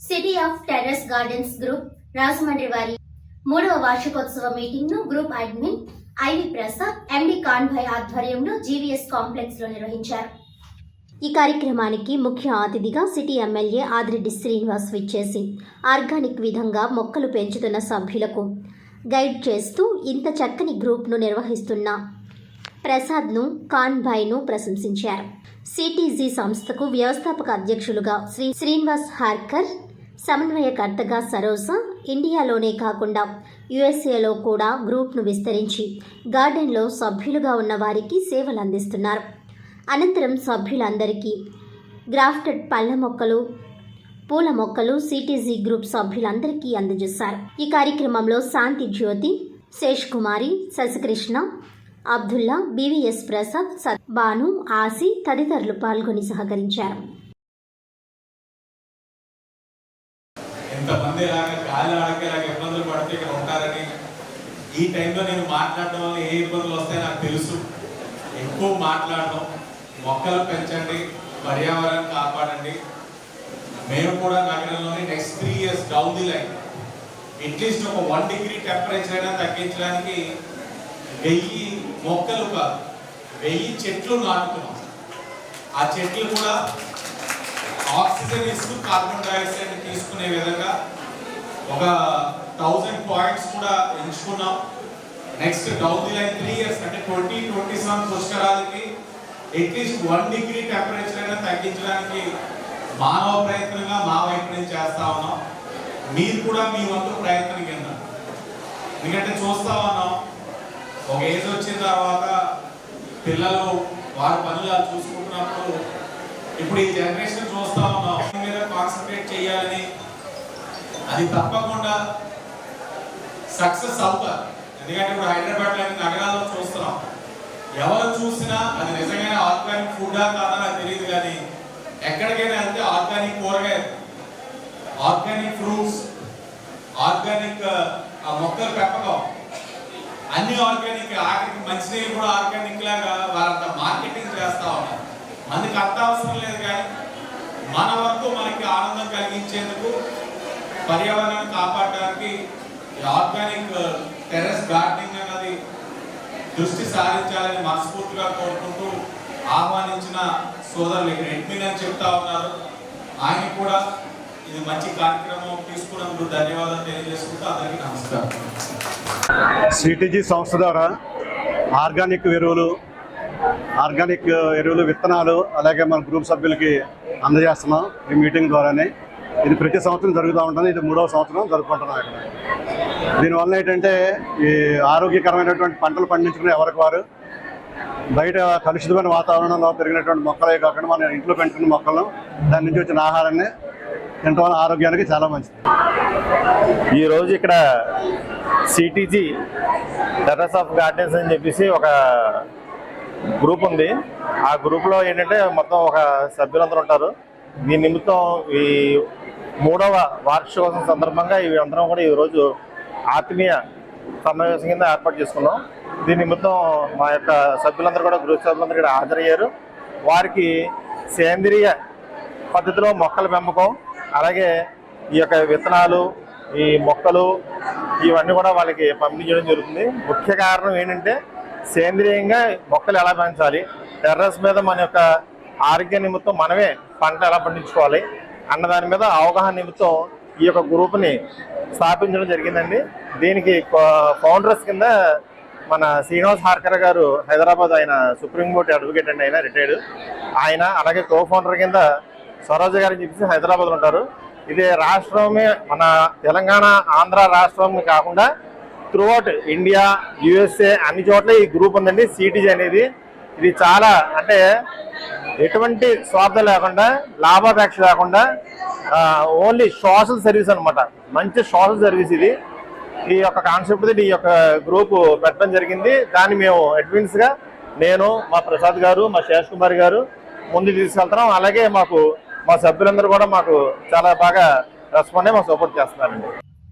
City of terrace gardens group Rajahmundry వారి 3వ వార్షికోత్సవ మీటింగ్ ను గ్రూప్ అడ్మిన్ ఐవి ప్రసాద్ ఎండి కాన్భాయ్ ఆధ్వర్యంలో జీవీఎస్ కాంప్లెక్స్ లో నిర్వహించారు. ఈ కార్యక్రమానికి ముఖ్య అతిథిగా సిటీ ఎమ్మెల్యే ఆదిరెడ్డి శ్రీనివాస్ విచ్చేసి ఆర్గానిక్ విధంగా మొక్కలు పెంచుతున్న సభ్యులకు గైడ్ చేస్తూ ఇంత చక్కని గ్రూప్ను నిర్వహిస్తున్న ప్రసాద్ను కాన్భాయ్ను ప్రశంసించారు. సిటీజీ సంస్థకు వ్యవస్థాపక అధ్యక్షులుగా శ్రీనివాస్ హార్కర్, సమన్వయకర్తగా సరోజ, ఇండియాలోనే కాకుండా యుఎస్ఏలో కూడా గ్రూప్ను విస్తరించి గార్డెన్లో సభ్యులుగా ఉన్న వారికి సేవలు అందిస్తున్నారు. అనంతరం సభ్యులందరికీ గ్రాఫ్టెడ్ పళ్ళ మొక్కలు, పూల మొక్కలు సిటీజీ గ్రూప్ సభ్యులందరికీ అందజేశారు. ఈ కార్యక్రమంలో శాంతి జ్యోతి, శేష్ కుమారి, శశికృష్ణ, అబ్దుల్లా, బివిఎస్ ప్రసాద్, భాను, ఆసి తదితరులు పాల్గొని సహకరించారు. ఈ టైంలో నేను మాట్లాడడం వల్ల ఏ ఇబ్బందులు వస్తాయో నాకు తెలుసు. ఎక్కువ మాట్లాడడం, మొక్కలు పెంచండి, పర్యావరణం కాపాడండి. మేము కూడా నగరంలోని next 3 years down the line at least ఒక 1 degree టెంపరేచర్ అయినా తగ్గించడానికి 1000 మొక్కలు కాదు 1000 చెట్లు నాటుతున్నాం. ఆ చెట్లు కూడా ఆక్సిజన్ ఇస్తూ కార్బన్ డైఆక్సైడ్ తీసుకునే విధంగా ఒక 1000 పాయింట్స్ కూడా ఎంచుకున్నాం. Next down the line 3 years అంటే 2027 పుష్కరాలకి అట్లీస్ట్ 1 degree టెంపరేచర్ అయినా తగ్గించడానికి మానవ ప్రయత్నంగా మా వైపు నుంచి చేస్తా ఉన్నాం. మీరు కూడా మీ వంతు ప్రయత్నం కింద, ఎందుకంటే చూస్తా ఉన్నాం ఒక ఏజ్ వచ్చిన తర్వాత పిల్లలు వారి పనులు చూసుకుంటున్నప్పుడు ఇప్పుడు ఈ జనరేషన్ చూస్తా ఉన్నాం మీద కాన్సన్ట్రేట్ చేయాలని. అది తప్పకుండా సక్సెస్ అవుతారు. ఎందుకంటే ఇప్పుడు హైదరాబాద్ లాంటి నగరాల్లో చూస్తున్నాం, ఎవరు చూసినా అది నిజంగానే ఆర్గానిక్ ఫుడ్డా కాదా నాకు తెలియదు, కానీ ఎక్కడికైనా వెళ్తే ఆర్గానిక్ కూరగాయలు, ఆర్గానిక్ ఫ్రూట్స్, ఆర్గానిక్ మొక్కలు పెంపకం అన్ని ఆర్గానిక్, ఆఖరికి మంచినీళ్ళు కూడా ఆర్గానిక్ లాగా వాళ్ళంతా మార్కెటింగ్ చేస్తా ఉన్నారు. మనకి అంత అవసరం లేదు, కానీ మన వరకు మనకి ఆనందం కలిగించేందుకు పర్యావరణాన్ని కాపాడడానికి ఆర్గానిక్ టెర్రస్ గార్డెనింగ్ అన్నది దృష్టి సారించాలని మనస్ఫూర్తిగా కోరుకుంటూ ఆహ్వానించిన సోదరులు ఇక్కడ అడ్మిన్ అని చెప్తా ఉన్నారు. ఆయన కూడా ఇది మంచి కార్యక్రమం తీసుకున్నందుకు ధన్యవాదాలు తెలియజేసుకుంటూ అందరికీ నమస్కారం. సిటీజీ సంస్థ ద్వారా ఆర్గానిక్ ఎరువులు విత్తనాలు అలాగే మన గ్రూప్ సభ్యులకి అందజేస్తున్నాం ఈ మీటింగ్ ద్వారానే. ఇది ప్రతి సంవత్సరం జరుగుతూ ఉంటుంది. ఇది 3వ సంవత్సరం జరుపుకుంటున్నాం ఇక్కడ. దీనివల్ల ఏంటంటే ఈ ఆరోగ్యకరమైనటువంటి పంటలు పండించుకునే ఎవరికి వారు బయట కలుషితమైన వాతావరణంలో పెరిగినటువంటి మొక్కలే కాకుండా మన ఇంట్లో పెంచుకున్న మొక్కలను దాని నుంచి వచ్చిన ఆహారాన్ని తినడం వల్ల ఆరోగ్యానికి చాలా మంచిది. ఈరోజు ఇక్కడ సిటీజీ టెర్రస్ ఆఫ్ గార్డెన్స్ అని చెప్పేసి ఒక గ్రూప్ ఉంది. ఆ గ్రూప్లో ఏంటంటే మొత్తం ఒక సభ్యులందరూ ఉంటారు. దీని నిమిత్తం ఈ 3వ వార్షికోత్సవం సందర్భంగా ఇవి అందరం కూడా ఈరోజు ఆత్మీయ సమావేశం కింద ఏర్పాటు చేసుకున్నాం. దీని నిమిత్తం మా యొక్క సభ్యులందరూ కూడా గ్రూప్ సభ్యులందరూ ఇక్కడ హాజరయ్యారు. వారికి సేంద్రియ పద్ధతిలో మొక్కల పెంపకం, అలాగే ఈ యొక్క విత్తనాలు, ఈ మొక్కలు ఇవన్నీ కూడా వాళ్ళకి పంపిణీ చేయడం జరుగుతుంది. ముఖ్య కారణం ఏంటంటే సేంద్రియంగా మొక్కలు ఎలా పెంచాలి, టెర్రస్ మీద మన యొక్క ఆరోగ్య నిమిత్తం మనమే పంట ఎలా పండించుకోవాలి అన్న దాని మీద అవగాహన నిమిత్తం ఈ యొక్క గ్రూప్ని స్థాపించడం జరిగిందండి. దీనికి ఫౌండర్స్ కింద మన శ్రీనివాస్ హార్కర్ గారు, హైదరాబాద్, ఆయన సుప్రీంకోర్టు అడ్వకేట్ అండి, ఆయన రిటైర్డ్ ఆయన. అలాగే కో ఫౌండర్ కింద సరోజ గారు చెప్పేసి హైదరాబాద్లో ఉంటారు. ఇది రాష్ట్రమే మన తెలంగాణ, ఆంధ్ర రాష్ట్రం కాకుండా త్రూఅవుట్ ఇండియా, యుఎస్ఏ అన్ని చోట్ల ఈ గ్రూప్ ఉందండి. సిటీజీ అనేది ఇది చాలా అంటే ఎటువంటి స్వార్థం లేకుండా, లాభాపేక్ష లేకుండా ఓన్లీ సోషల్ సర్వీస్ అనమాట. మంచి సోషల్ సర్వీస్ ఇది. ఈ యొక్క కాన్సెప్ట్ ఈ యొక్క గ్రూప్ పెట్టడం జరిగింది. దాన్ని మేము అడ్మిన్స్గా నేను, మా ప్రసాద్ గారు, మా శేష్ కుమార్ గారు ముందు తీసుకెళ్తున్నాం. అలాగే మా సభ్యులందరూ కూడా మాకు చాలా బాగా రెస్పాండ్ అయ్యి మాకు సపోర్ట్ చేస్తున్నారండి.